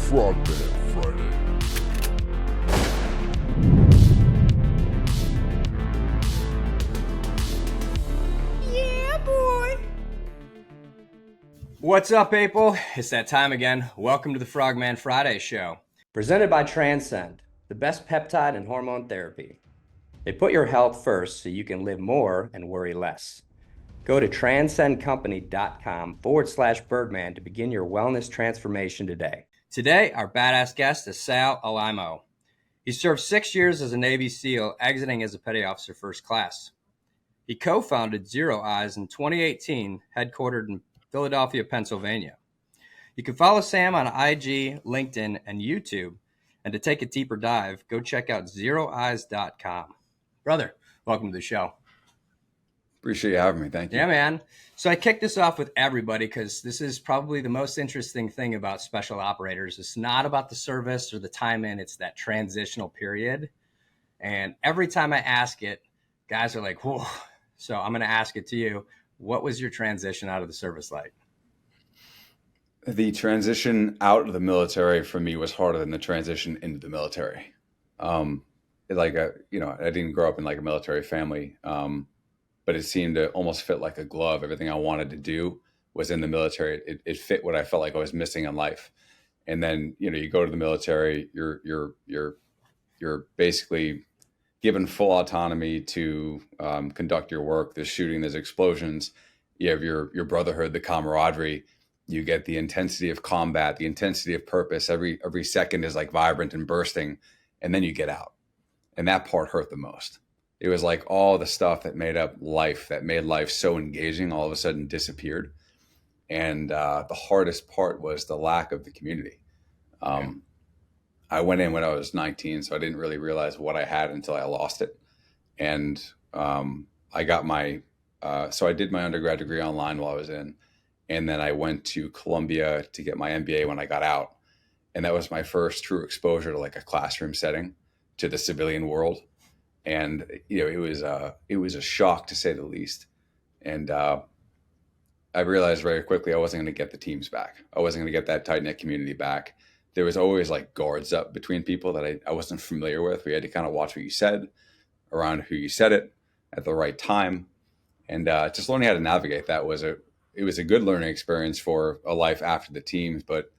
Frogman Friday. Yeah, boy. What's up, people? It's that time again. Welcome to the Frogman Friday show. Presented by Transcend, the best peptide and hormone therapy. They put your health first so you can live more and worry less. Go to transcendcompany.com/Birdman to begin your wellness transformation today. Today, our badass guest is Sam Alaimo. He served 6 years as a Navy SEAL, exiting as a petty officer first class. He co-founded ZeroEyes in 2018, headquartered in Philadelphia, Pennsylvania. You can follow Sam on IG, LinkedIn, and YouTube. And to take a deeper dive, go check out ZeroEyes.com. Brother, welcome to the show. Appreciate you having me. Thank you. Yeah, man. So I kicked this off with everybody because this is probably the most interesting thing about special operators. It's not about the service or the time in, it's that transitional period. And every time I ask it, guys are like, whoa. So I'm going to ask it to you. What was your transition out of the service like? The transition out of the military for me was harder than the transition into the military. I didn't grow up in like a military family, but it seemed to almost fit like a glove. Everything I wanted to do was in the military. It fit what I felt like I was missing in life. And then, you go to the military, you're basically given full autonomy to conduct your work. There's shooting, there's explosions. You have your brotherhood, the camaraderie. You get the intensity of combat, the intensity of purpose. Every second is like vibrant and bursting. And then you get out. And that part hurt the most. It was like all the stuff that made up life, that made life so engaging, all of a sudden disappeared. And the hardest part was the lack of the community. I went in when I was 19, so I didn't really realize what I had until I lost it. And I got so I did my undergrad degree online while I was in. And then I went to Columbia to get my MBA when I got out. And that was my first true exposure to like a classroom setting, to the civilian world. And, it was a shock to say the least. And I realized very quickly I wasn't going to get the teams back. I wasn't going to get that tight-knit community back. There was always like guards up between people that I wasn't familiar with. We had to kind of watch what you said, around who you said it at the right time. And just learning how to navigate that was a good learning experience for a life after the teams, but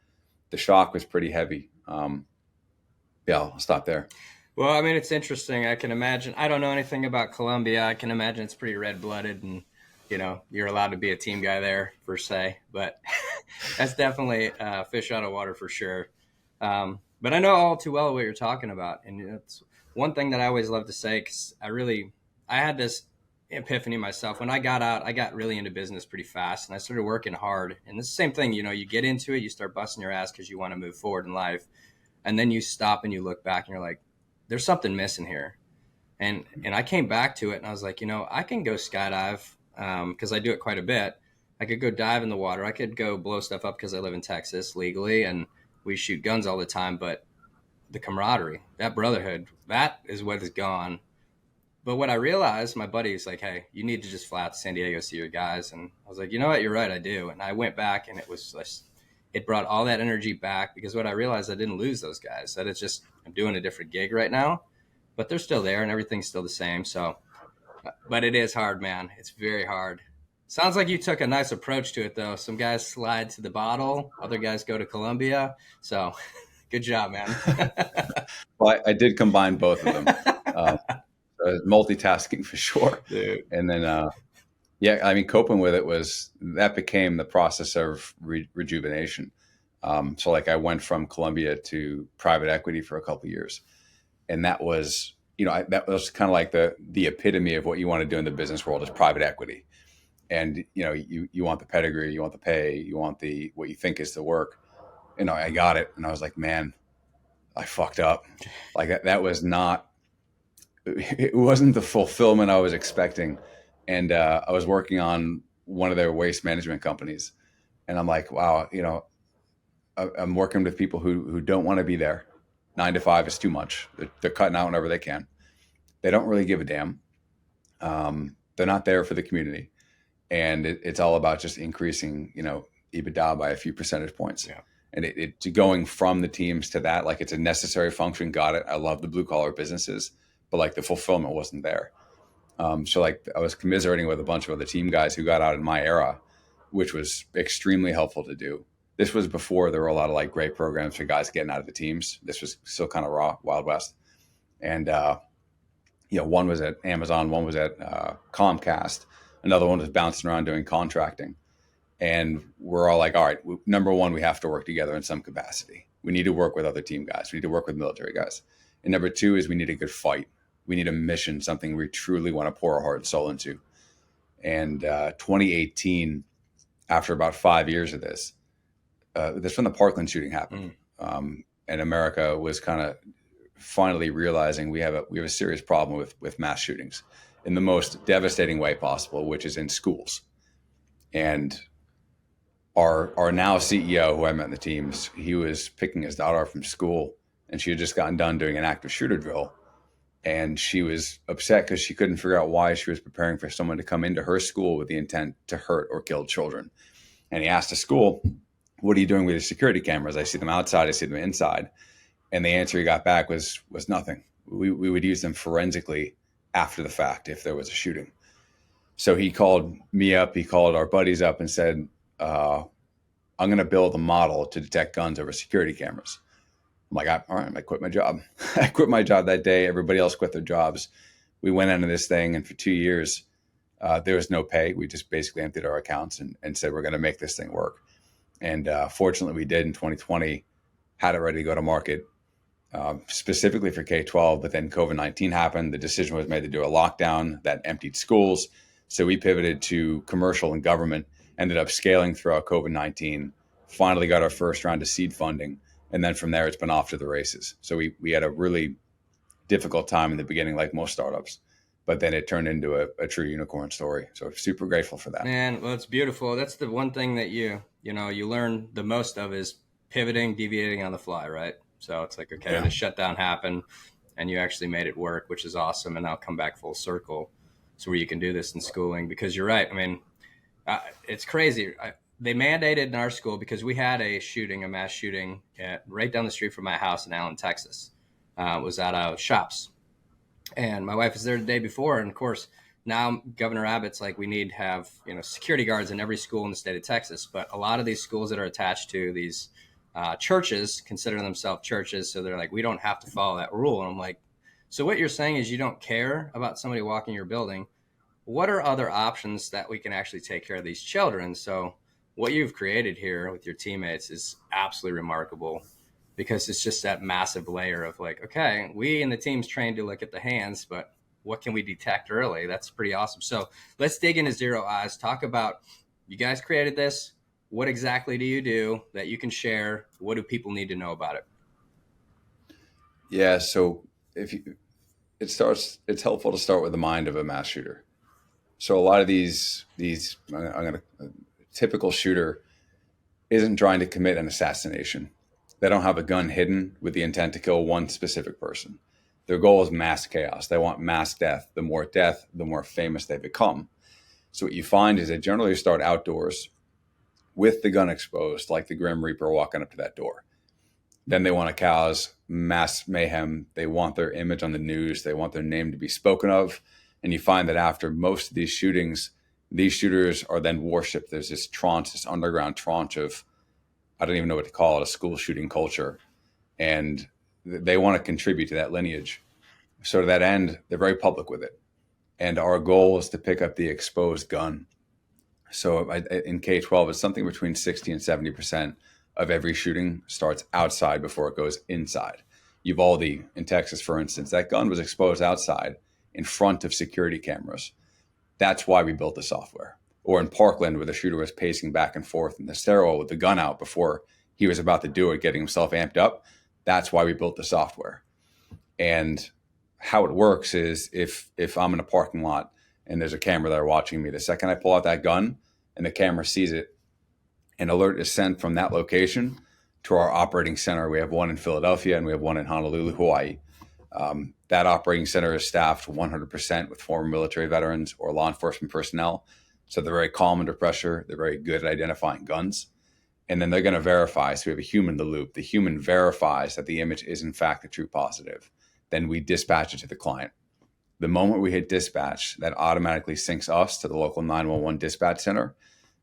the shock was pretty heavy. I'll stop there. Well, I mean, it's interesting. I can imagine. I don't know anything about Colombia. I can imagine it's pretty red-blooded and, you're allowed to be a team guy there, per se. But that's definitely fish out of water for sure. But I know all too well what you're talking about. And it's one thing that I always love to say, because I had this epiphany myself. When I got out, I got really into business pretty fast and I started working hard. And it's the same thing, you get into it, you start busting your ass because you want to move forward in life. And then you stop and you look back and you're like, there's something missing here. And I came back to it and I was like, I can go skydive because I do it quite a bit. I could go dive in the water. I could go blow stuff up because I live in Texas legally and we shoot guns all the time. But the camaraderie, that brotherhood, that is what is gone. But what I realized, my buddy was like, hey, you need to just fly out to San Diego, see your guys. And I was like, you know what? You're right. I do. And I went back and it brought all that energy back because what I realized, I didn't lose those guys. That it's just, I'm doing a different gig right now, but they're still there and everything's still the same. So, but it is hard, man. It's very hard. Sounds like you took a nice approach to it though. Some guys slide to the bottle, other guys go to Colombia. So good job, man. Well, I did combine both of them. Multitasking for sure. Dude. And then, coping with that became the process of rejuvenation. So like I went from Columbia to private equity for a couple of years. And that was, that was kind of like the epitome of what you want to do in the business world is private equity. And, you want the pedigree, you want the pay, you want what you think is the work. I got it. And I was like, man, I fucked up. Like that was it wasn't the fulfillment I was expecting. And I was working on one of their waste management companies. And I'm like, wow, I'm working with people who don't want to be there. 9 to 5 is too much. They're cutting out whenever they can. They don't really give a damn. They're not there for the community. And it's all about just increasing, EBITDA by a few percentage points. Yeah. And it going from the teams to that, like it's a necessary function. Got it. I love the blue collar businesses, but like the fulfillment wasn't there. So like I was commiserating with a bunch of other team guys who got out in my era, which was extremely helpful to do. This was before there were a lot of like great programs for guys getting out of the teams. This was still kind of raw, Wild West. And, one was at Amazon, one was at Comcast, another one was bouncing around doing contracting. And we're all like, all right, number one, we have to work together in some capacity. We need to work with other team guys. We need to work with military guys. And number two is we need a good fight. We need a mission, something we truly want to pour our heart and soul into. And 2018, after about 5 years of this, that's when the Parkland shooting happened. And America was kind of finally realizing we have a serious problem with mass shootings in the most devastating way possible, which is in schools. And our now CEO, who I met in the teams, he was picking his daughter up from school, and she had just gotten done doing an active shooter drill. And she was upset because she couldn't figure out why she was preparing for someone to come into her school with the intent to hurt or kill children. And he asked the school, what are you doing with your security cameras? I see them outside, I see them inside. And the answer he got back was nothing. We would use them forensically after the fact if there was a shooting. So he called me up, he called our buddies up and said, I'm going to build a model to detect guns over security cameras. I'm like, all right, I quit my job. I quit my job that day. Everybody else quit their jobs. We went into this thing, and for 2 years, there was no pay. We just basically emptied our accounts and said, we're going to make this thing work. And fortunately, we did in 2020, had it ready to go to market, specifically for K-12. But then COVID-19 happened. The decision was made to do a lockdown that emptied schools. So we pivoted to commercial and government, ended up scaling throughout COVID-19, finally got our first round of seed funding. And then from there, it's been off to the races. So we had a really difficult time in the beginning, like most startups, but then it turned into a true unicorn story. So super grateful for that. Man, well, it's beautiful. That's the one thing that you learn the most of is pivoting, deviating on the fly, right? So it's like, okay, the shutdown happened and you actually made it work, which is awesome. And now come back full circle. So where you can do this in schooling, because you're right. I mean, it's crazy. They mandated in our school because we had a mass shooting right down the street from my house in Allen, Texas. It was at Shops. And my wife was there the day before. And of course, now Governor Abbott's like, we need to have, security guards in every school in the state of Texas. But a lot of these schools that are attached to these churches consider themselves churches. So they're like, we don't have to follow that rule. And I'm like, so what you're saying is you don't care about somebody walking your building. What are other options that we can actually take care of these children? So what you've created here with your teammates is absolutely remarkable, because it's just that massive layer of like, okay, we and the team's trained to look at the hands, but what can we detect early? That's pretty awesome. So let's dig into ZeroEyes. Talk about, you guys created this. What exactly do you do that you can share? What do people need to know about it? Yeah. So it's helpful to start with the mind of a mass shooter. So a lot of these typical shooter isn't trying to commit an assassination. They don't have a gun hidden with the intent to kill one specific person. Their goal is mass chaos. They want mass death. The more famous they become. So what you find is they generally start outdoors with the gun exposed, like the Grim Reaper walking up to that door. Then they want to cause mass mayhem. They want their image on the news. They want their name to be spoken of. And you find that after most of these shootings, these shooters are then worshipped. There's this underground tranche of, I don't even know what to call it, a school shooting culture. And they want to contribute to that lineage. So to that end, they're very public with it. And our goal is to pick up the exposed gun. So in K-12, it's something between 60 and 70% of every shooting starts outside before it goes inside. Uvalde in Texas, for instance, that gun was exposed outside in front of security cameras. That's why we built the software. Or in Parkland, where the shooter was pacing back and forth in the stairwell with the gun out before he was about to do it, getting himself amped up. That's why we built the software. And how it works is if I'm in a parking lot and there's a camera there watching me, the second I pull out that gun and the camera sees it, an alert is sent from that location to our operating center. We have one in Philadelphia and we have one in Honolulu, Hawaii. That operating center is staffed 100% with former military veterans or law enforcement personnel. So they're very calm under pressure. They're very good at identifying guns. and then they're going to verify. So we have a human in the loop. The human verifies that the image is in fact a true positive. Then we dispatch it to the client. The moment we hit dispatch, that automatically syncs us to the local 911 dispatch center.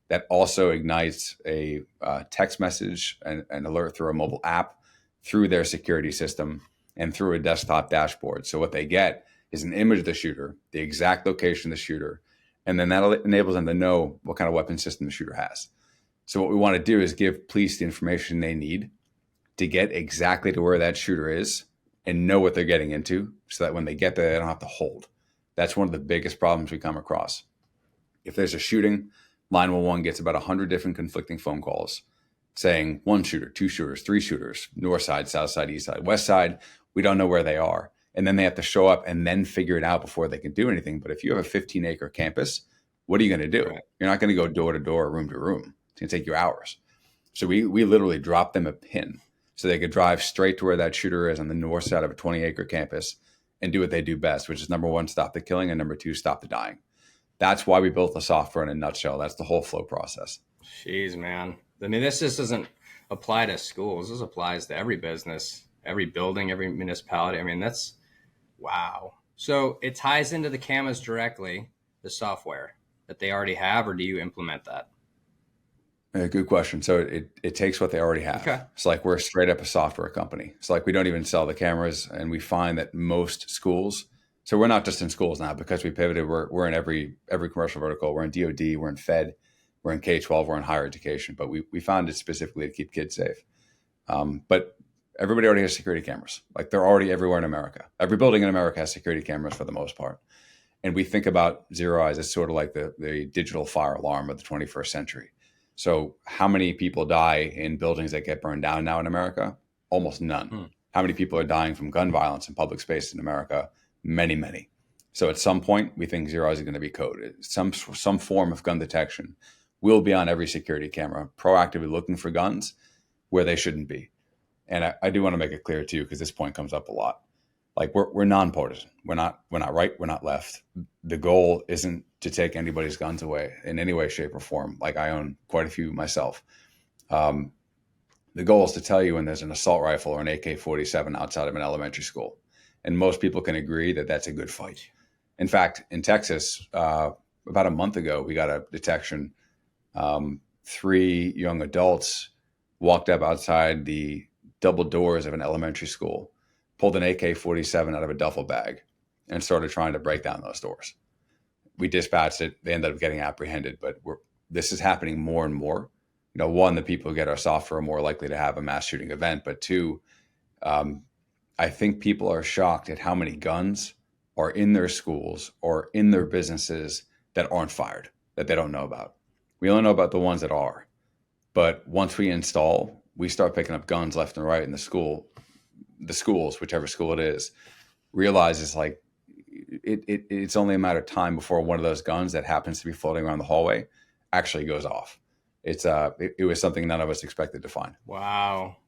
That also ignites a text message and an alert through a mobile app, through their security system, and through a desktop dashboard. So what they get is an image of the shooter, the exact location of the shooter, and then that enables them to know what kind of weapon system the shooter has. So what we want to do is give police the information they need to get exactly to where that shooter is and know what they're getting into, so that when they get there, they don't have to hold. That's one of the biggest problems we come across. If there's a shooting, 911 gets about 100 different conflicting phone calls saying one shooter, two shooters, three shooters, north side, south side, east side, west side. We don't know where they are. And then they have to show up and then figure it out before they can do anything. But if you have a 15-acre campus, what are you going to do? Right. You're not going to go door to door, room to room. It's going to take you hours. So we literally drop them a pin so they could drive straight to where that shooter is on the north side of a 20-acre campus and do what they do best, which is number one, stop the killing, and number two, stop the dying. That's why we built the software in a nutshell. That's the whole flow process. Jeez, man. I mean, this just doesn't apply to schools. This applies to every business, every building, every municipality. I mean, that's wow. So it ties into the cameras directly, the software that they already have, or do you implement that? Good question. So it takes what they already have. Okay. It's like we're straight up a software company. It's like we don't even sell the cameras, and we find that most schools. So we're not just in schools now because we pivoted. We're in every commercial vertical. We're in DoD. We're in Fed. We're in K-12. We're in higher education. But we found it specifically to keep kids safe. But everybody already has security cameras. Like they're already everywhere in America. Every building in America has security cameras for the most part. And we think about ZeroEyes as sort of like the digital fire alarm of the 21st century. So how many people die in buildings that get burned down now in America? Almost none. How many people are dying from gun violence in public space in America? Many, many. So at some point, we think ZeroEyes is going to be coded. Some form of gun detection will be on every security camera, proactively looking for guns where they shouldn't be. And I do want to make it clear too, because this point comes up a lot. Like we're nonpartisan. We're not right. We're not left. The goal isn't to take anybody's guns away in any way, shape, or form. Like I own quite a few myself. The goal is to tell you when there's an assault rifle or an AK-47 outside of an elementary school. And most people can agree that that's a good fight. In fact, in Texas, about a month ago, we got a detection. 3 young adults walked up outside the double doors of an elementary school, pulled an AK-47 out of a duffel bag, and started trying to break down those doors. We dispatched it. They ended up getting apprehended, but this is happening more and more. You know, one, the people who get our software are more likely to have a mass shooting event, but two, I think people are shocked at how many guns are in their schools or in their businesses that aren't fired, that they don't know about. We only know about the ones that are. But once we install, we start picking up guns left and right in the schools, whichever school it is, realizes like it's only a matter of time before one of those guns that happens to be floating around the hallway actually goes off. It was something none of us expected to find. Wow.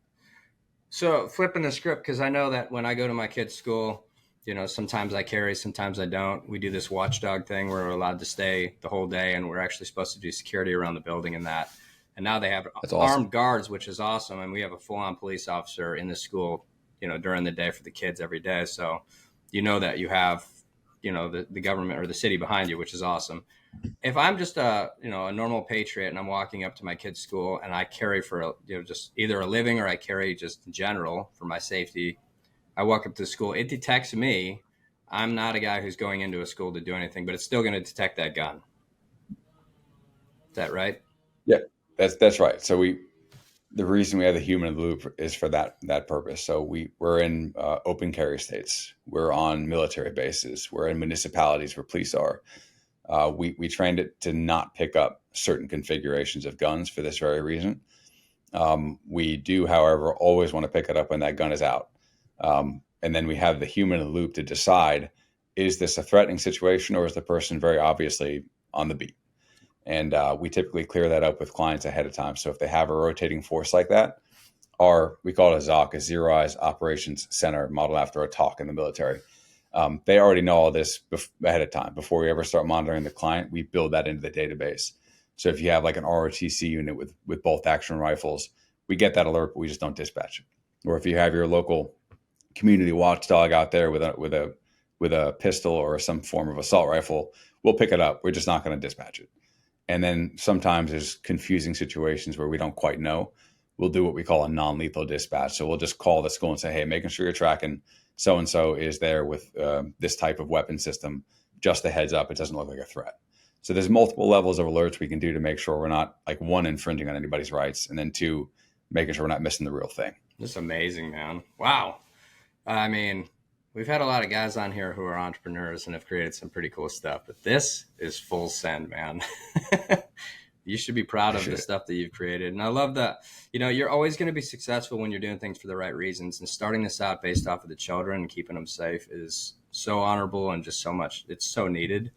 So flipping the script, because I know that when I go to my kids' school, you know, sometimes I carry, sometimes I don't. We do this watchdog thing where we're allowed to stay the whole day, and we're actually supposed to do security around the building and that. And now they have armed guards, which is awesome. And we have a full-on police officer in the school, you know, during the day for the kids every day. So you know that you have, you know, the government or the city behind you, which is awesome. If I'm just a normal patriot and I'm walking up to my kid's school and I carry for, just either a living or I carry just in general for my safety, I walk up to the school, it detects me. I'm not a guy who's going into a school to do anything, but it's still going to detect that gun. Is that right? Yeah, that's right. So the reason we have the human in the loop is for that purpose. So we're in open carry states. We're on military bases. We're in municipalities where police are. We trained it to not pick up certain configurations of guns for this very reason. We do, however, always want to pick it up when that gun is out. And then we have the human in the loop to decide, is this a threatening situation or is the person very obviously on the beat? And we typically clear that up with clients ahead of time. So if they have a rotating force like that, we call it a ZOC, a ZeroEyes Operations Center, modeled after a TOC in the military. They already know all this ahead of time. Before we ever start monitoring the client, we build that into the database. So if you have like an ROTC unit with bolt action rifles, we get that alert, but we just don't dispatch it. Or if you have your local community watchdog out there with a pistol or some form of assault rifle, we'll pick it up. We're just not going to dispatch it. And then sometimes there's confusing situations where we don't quite know. We'll do what we call a non-lethal dispatch. So we'll just call the school and say, hey, making sure you're tracking so-and-so is there with this type of weapon system. Just a heads up, it doesn't look like a threat. So there's multiple levels of alerts we can do to make sure we're not, like, one, infringing on anybody's rights, and then two, making sure we're not missing the real thing. That's amazing, man. Wow. I mean, we've had a lot of guys on here who are entrepreneurs and have created some pretty cool stuff, but this is full send, man. You should be proud of the stuff that you've created. And I love that, you're always going to be successful when you're doing things for the right reasons. And starting this out based off of the children and keeping them safe is so honorable and just so much. It's so needed.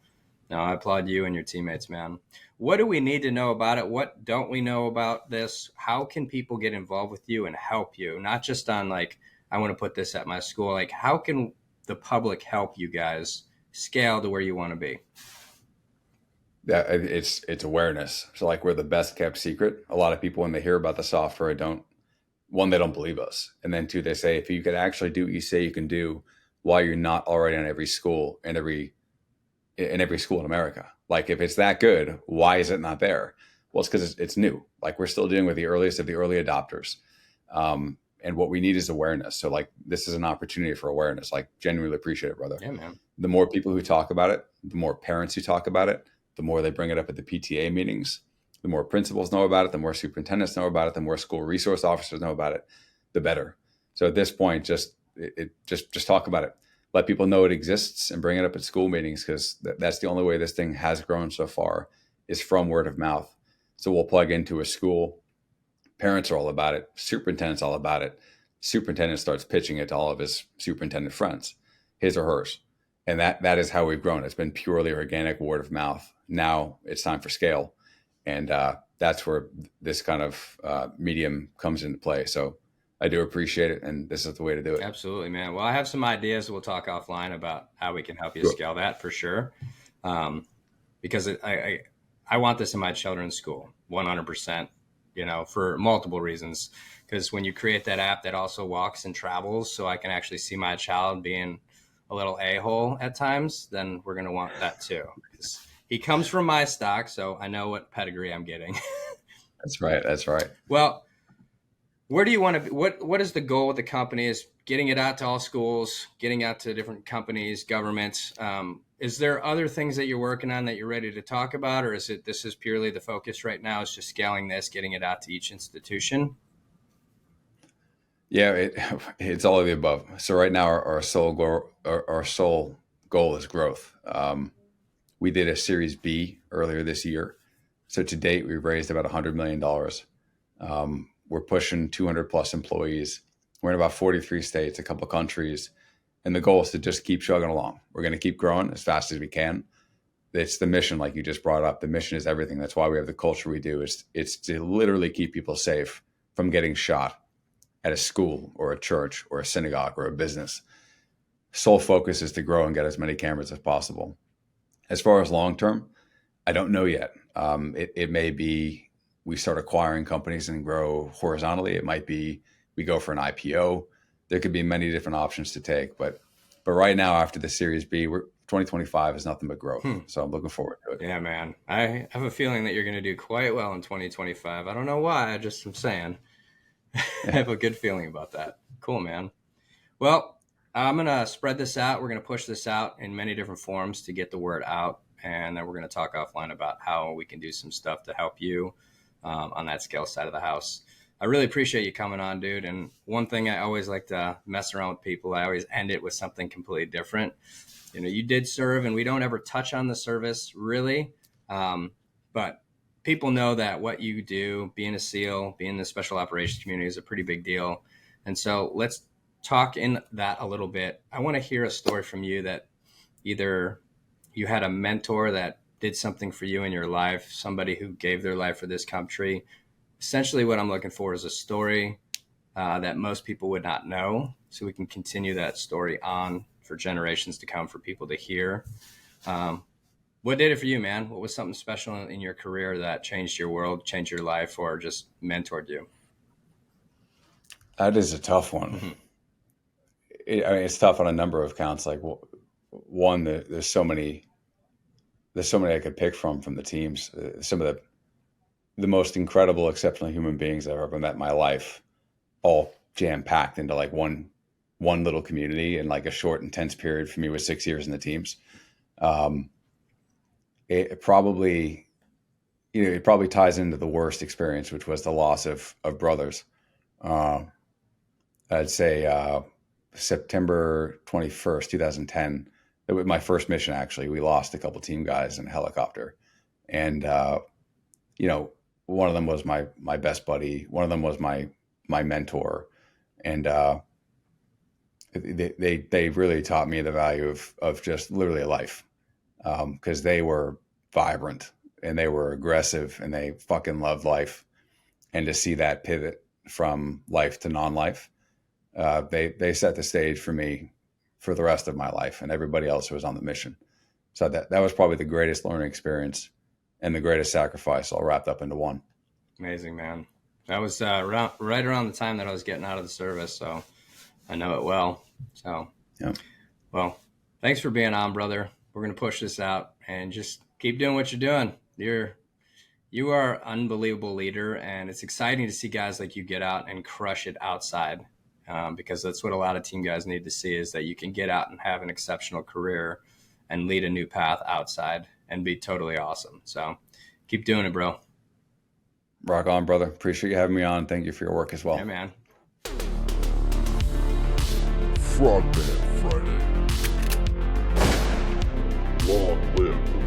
No, I applaud you and your teammates, man. What do we need to know about it? What don't we know about this? How can people get involved with you and help you? Not just on like, I want to put this at my school. Like, how can the public help you guys scale to where you want to be? Yeah, it's awareness. So like, we're the best kept secret. A lot of people, when they hear about the software, they don't believe us. And then two, they say, if you could actually do what you say you can do, why you're not already on every school and every school in America. Like, if it's that good, why is it not there? Well, it's because it's new. Like, we're still dealing with the earliest of the early adopters. And what we need is awareness. So like, this is an opportunity for awareness. Like, genuinely appreciate it, brother. Yeah, man. The more people who talk about it, the more parents who talk about it, the more they bring it up at the PTA meetings, the more principals know about it, the more superintendents know about it, the more school resource officers know about it, the better. So at this point, just talk about it. Let people know it exists and bring it up at school meetings, because that's the only way this thing has grown so far, is from word of mouth. So we'll plug into a school. Parents are all about it. Superintendent's all about it. Superintendent starts pitching it to all of his superintendent friends, his or hers. And that is how we've grown. It's been purely organic word of mouth. Now it's time for scale. And that's where this kind of medium comes into play. So I do appreciate it, and this is the way to do it. Absolutely, man. Well, I have some ideas. We'll talk offline about how we can help you scale that for sure. Because I want this in my children's school, 100%, for multiple reasons. Because when you create that app that also walks and travels, so I can actually see my child being a little a-hole at times, then we're going to want that too. He comes from my stock, so I know what pedigree I'm getting. That's right. Well, where do you want to be? What is the goal with the company? Is getting it out to all schools, getting out to different companies, governments? Is there other things that you're working on that you're ready to talk about? Or is it, this is purely the focus right now, is just scaling this, getting it out to each institution? Yeah, it's all of the above. So right now, our sole goal is growth. We did a Series B earlier this year. So to date, we've raised about $100 million. We're pushing 200 plus employees. We're in about 43 states, a couple of countries. And the goal is to just keep chugging along. We're going to keep growing as fast as we can. It's the mission, like you just brought up. The mission is everything. That's why we have the culture we do. It's to literally keep people safe from getting shot at a school or a church or a synagogue or a business. Sole focus is to grow and get as many cameras as possible. As far as long term, I don't know yet. It may be we start acquiring companies and grow horizontally. It might be we go for an IPO. There could be many different options to take. But right now, after the Series B, 2025 is nothing but growth. So I'm looking forward to it. Yeah, man. I have a feeling that you're going to do quite well in 2025. I don't know why. I'm saying. I have a good feeling about that. Cool, man. Well, I'm going to spread this out. We're going to push this out in many different forms to get the word out. And then we're going to talk offline about how we can do some stuff to help you on that scale side of the house. I really appreciate you coming on, dude. And one thing I always like to mess around with people, I always end it with something completely different. You did serve, and we don't ever touch on the service really. But people know that what you do, being a SEAL, being in the special operations community, is a pretty big deal. And so let's talk in that a little bit. I want to hear a story from you that either you had a mentor that did something for you in your life, somebody who gave their life for this country. Essentially what I'm looking for is a story that most people would not know, so we can continue that story on for generations to come for people to hear. What did it for you, man? What was something special in your career that changed your world, changed your life, or just mentored you? That is a tough one. Mm-hmm. I mean, it's tough on a number of counts. Like one, there's so many I could pick from the teams. Some of the most incredible, exceptional human beings I've ever met in my life, all jam packed into like one little community in like a short, intense period. For me, was 6 years in the teams. It probably, it probably ties into the worst experience, which was the loss of brothers. I'd say September 21st, 2010. It was my first mission, actually. We lost a couple team guys in a helicopter. And, one of them was my best buddy. One of them was my mentor. And they really taught me the value of just literally a life, because they were vibrant and they were aggressive and they fucking loved life. And to see that pivot from life to non-life, they set the stage for me for the rest of my life and everybody else who was on the mission. So that was probably the greatest learning experience and the greatest sacrifice all wrapped up into one. Amazing, man. That was right around the time that I was getting out of the service, so I know it well. So, yeah. Well, thanks for being on, brother. We're going to push this out and just keep doing what you're doing. You are an unbelievable leader, and it's exciting to see guys like you get out and crush it outside, because that's what a lot of team guys need to see, is that you can get out and have an exceptional career and lead a new path outside and be totally awesome. So keep doing it, bro. Rock on, brother. Appreciate you having me on. Thank you for your work as well. Yeah, man. Frogman Friday. Long live